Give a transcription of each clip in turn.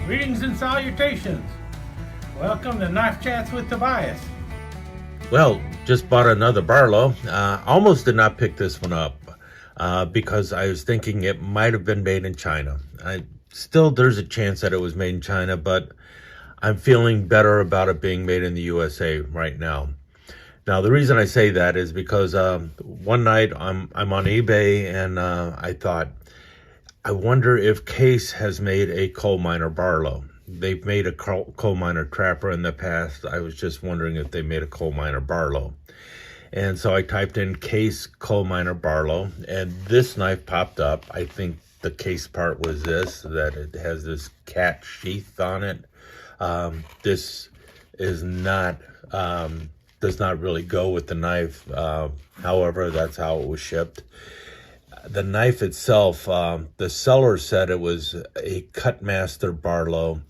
Greetings and salutations. Welcome to Knife Chats with Tobias. Well, just bought another Barlow. Almost did not pick this one up because I was thinking it might have been made in China. There's a chance that it was made in China, but I'm feeling better about it being made in the USA right now. Now, the reason I say that is because one night I'm on eBay and I thought, I wonder if Case has made a coal miner Barlow. They've made a coal miner trapper in the past. I was just wondering if they made a coal miner Barlow. And so I typed in Case coal miner Barlow, and this knife popped up. I think the Case part was that it has this cat sheath on it. This is not, does not really go with the knife. However, that's how it was shipped. The knife itself, the seller said it was a Kutmaster Barlow,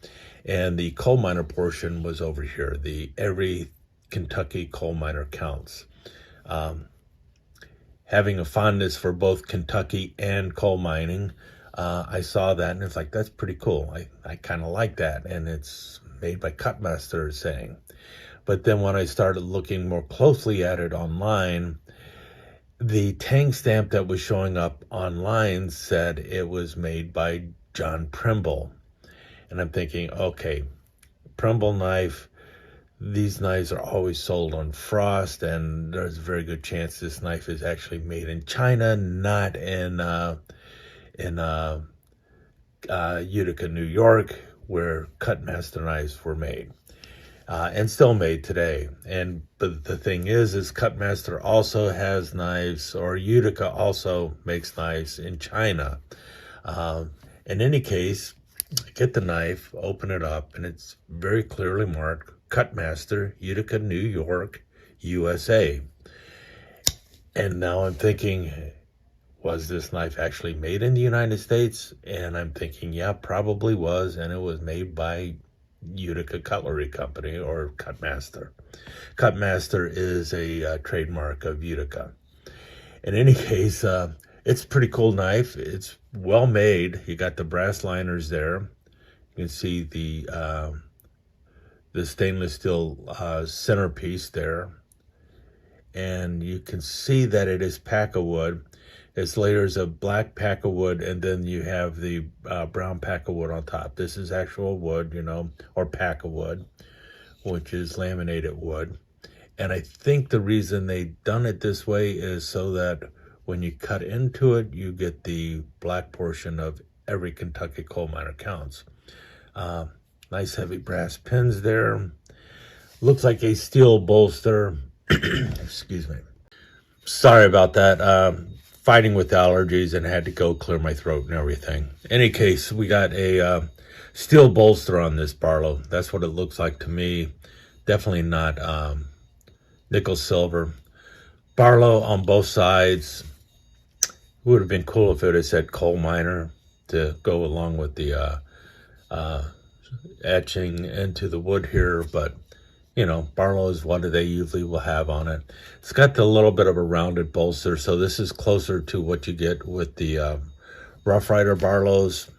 and the coal miner portion was over here. Every Kentucky coal miner counts. Having a fondness for both Kentucky and coal mining, I saw that and it's like, that's pretty cool. I kind of like that, and it's made by Kutmaster, saying. But then when I started looking more closely at it online, the tang stamp that was showing up online said it was made by John Primble. And I'm thinking, okay, Primble knife, these knives are always sold on frost, and there's a very good chance this knife is actually made in China, not in Utica, New York, where Kutmaster knives were made. And still made today. But the thing is Kutmaster also has knives, or Utica also makes knives in China. In any case, get the knife, open it up, and it's very clearly marked Kutmaster, Utica, New York, USA. And now I'm thinking, was this knife actually made in the United States? And I'm thinking, yeah, probably was, and it was made by Utica Cutlery Company, or Kutmaster. Kutmaster is a trademark of Utica. In any case, it's a pretty cool knife. It's well made. You got the brass liners there. You can see the stainless steel centerpiece there, and you can see that it is pack of wood. It's layers of black pack of wood, and then you have the brown pack of wood on top. This is actual wood, or pack of wood, which is laminated wood. And I think the reason they done it this way is so that when you cut into it, you get the black portion of every Kentucky coal miner counts. Nice heavy brass pins there. Looks like a steel bolster. Excuse me. Sorry about that. Fighting with allergies and had to go clear my throat and everything. Any case, we got a steel bolster on this Barlow. That's what it looks like to me. Definitely not nickel silver. Barlow on both sides. Would have been cool if it had said coal miner to go along with the etching into the wood here, but Barlow is what they usually will have on it. It's got a little bit of a rounded bolster, so this is closer to what you get with the Rough Rider Barlows.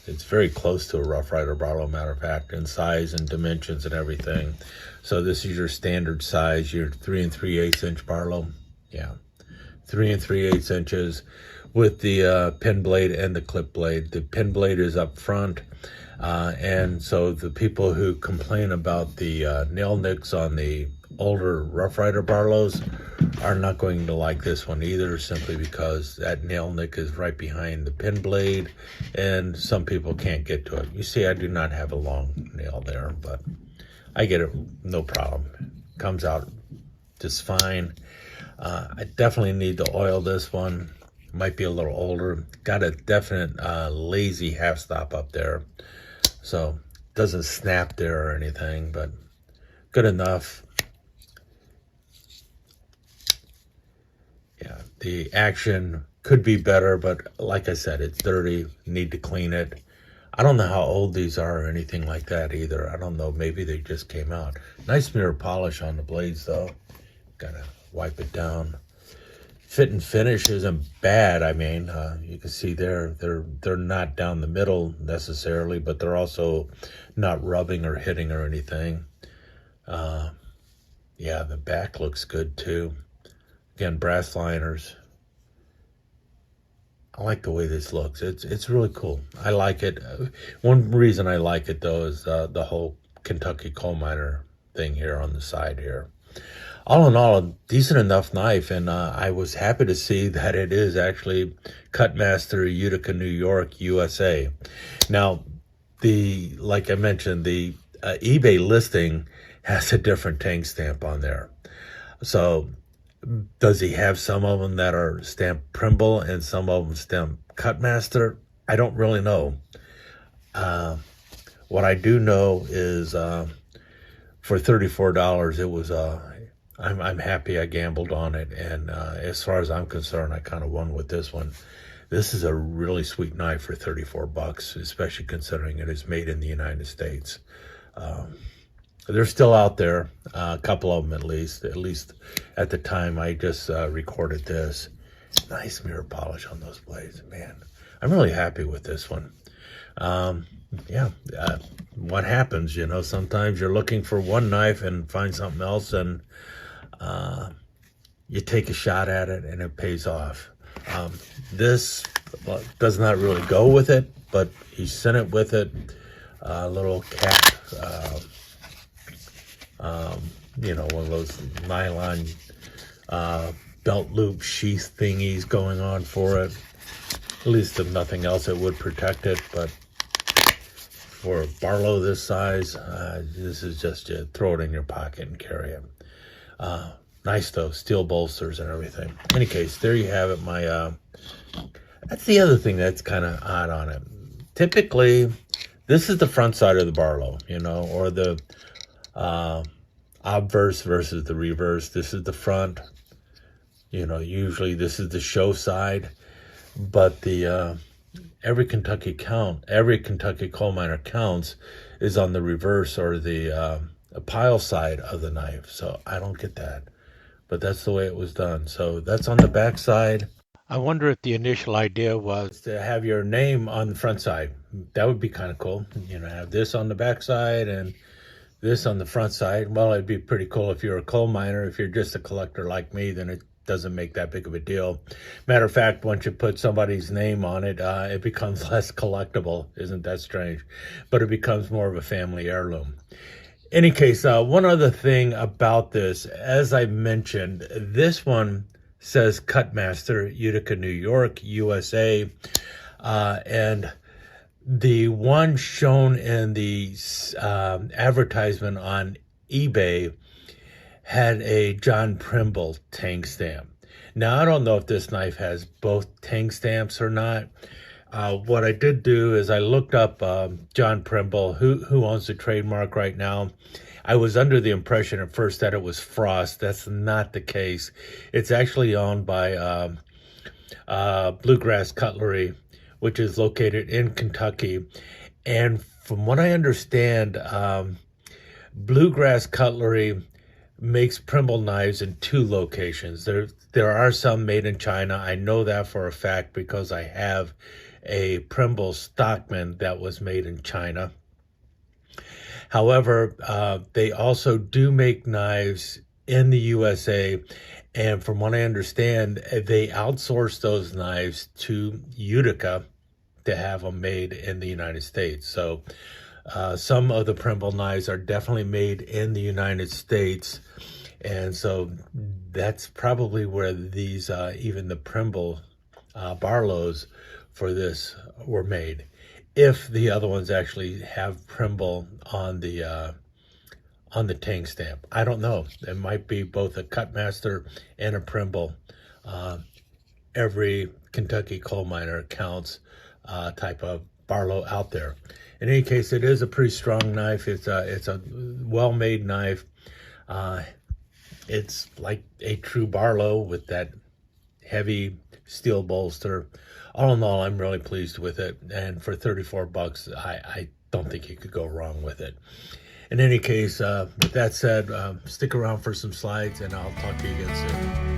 It's very close to a Rough Rider Barlow, matter of fact, in size and dimensions and everything. So this is your standard size, your 3 3/8 inch Barlow. Yeah, 3 3/8 inches with the pin blade and the clip blade. The pin blade is up front. And so the people who complain about the nail nicks on the older Rough Rider Barlows are not going to like this one either, simply because that nail nick is right behind the pin blade, and some people can't get to it. You see, I do not have a long nail there, but I get it, no problem. Comes out just fine. I definitely need to oil this one. Might be a little older. Got a definite lazy half stop up there. So doesn't snap there or anything, but good enough. Yeah, the action could be better, but like I said, it's dirty. Need to clean it. I don't know how old these are or anything like that either. I don't know. Maybe they just came out. Nice mirror polish on the blades, though. Gotta wipe it down. fit and finish isn't bad. I mean, you can see they're not down the middle necessarily, but they're also not rubbing or hitting or anything. Yeah, the back looks good too. Again, brass liners. I like the way this looks. It's really cool. I like it. One reason I like it though is the whole Kentucky coal miner thing here on the side here. All in all, a decent enough knife, and I was happy to see that it is actually Cutmaster, Utica, New York, USA. Now, like I mentioned, the eBay listing has a different tank stamp on there. So, does he have some of them that are stamped Primble and some of them stamped Cutmaster? I don't really know. What I do know is for $34, it was I'm happy I gambled on it, and as far as I'm concerned, I kind of won with this one. This is a really sweet knife for $34, especially considering it is made in the United States. They're still out there, a couple of them at least at the time I just recorded this. Nice mirror polish on those blades, man. I'm really happy with this one. Yeah, what happens, you know, sometimes you're looking for one knife and find something else, and you take a shot at it and it pays off. This does not really go with it, but he sent it with it. A little cap, you know, one of those nylon belt loop sheath thingies going on for it. At least if nothing else, it would protect it, but for a Barlow this size, this is just you throw it in your pocket and carry it. Nice though, steel bolsters and everything. In any case, there you have it. That's the other thing that's kind of odd on it. Typically, this is the front side of the Barlow, you know, or the obverse versus the reverse. This is the front. You know, usually this is the show side, but the every Kentucky coal miner counts is on the reverse or the pile side of the knife. So I don't get that, but that's the way it was done. So that's on the back side. I wonder if the initial idea was to have your name on the front side. That would be kind of cool. You know, have this on the back side and this on the front side. Well, it'd be pretty cool if you're a coal miner. If you're just a collector like me, then it doesn't make that big of a deal. Matter of fact, once you put somebody's name on it, it becomes less collectible. Isn't that strange? But it becomes more of a family heirloom. Any case, one other thing about this, as I mentioned, this one says Cutmaster, Utica, New York, USA, and the one shown in the advertisement on eBay had a John Primble tank stamp. Now, I don't know if this knife has both tank stamps or not. What I did do is I looked up John Primble, who owns the trademark right now. I was under the impression at first that it was Frost. That's not the case. It's actually owned by Bluegrass Cutlery, which is located in Kentucky. And from what I understand, Bluegrass Cutlery makes Primble knives in 2 locations. There are some made in China. I know that for a fact because I have a Primble Stockman that was made in China. However, they also do make knives in the USA, and from what I understand, they outsource those knives to Utica to have them made in the United States. So some of the Primble knives are definitely made in the United States, and so that's probably where these, even the Primble Barlows for this were made. If the other ones actually have Primble on the tank stamp, I don't know. It might be both a Cutmaster and a Primble. Every Kentucky coal miner counts type of Barlow out there. In any case, it is a pretty strong knife. It's a well-made knife. It's like a true Barlow with that heavy steel bolster. All in all, I'm really pleased with it, and for $34, I don't think you could go wrong with it. In any case, with that said, stick around for some slides, and I'll talk to you again soon.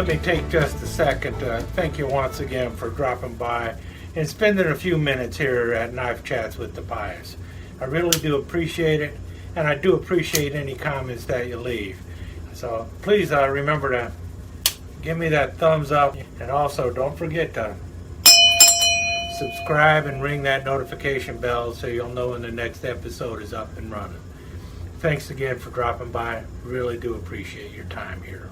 let me take just a second to thank you once again for dropping by and spending a few minutes here at Knife Chats with Tobias. I really do appreciate it, and I do appreciate any comments that you leave. So please remember to give me that thumbs up, and also don't forget to subscribe and ring that notification bell so you'll know when the next episode is up and running. Thanks again for dropping by. Really do appreciate your time here.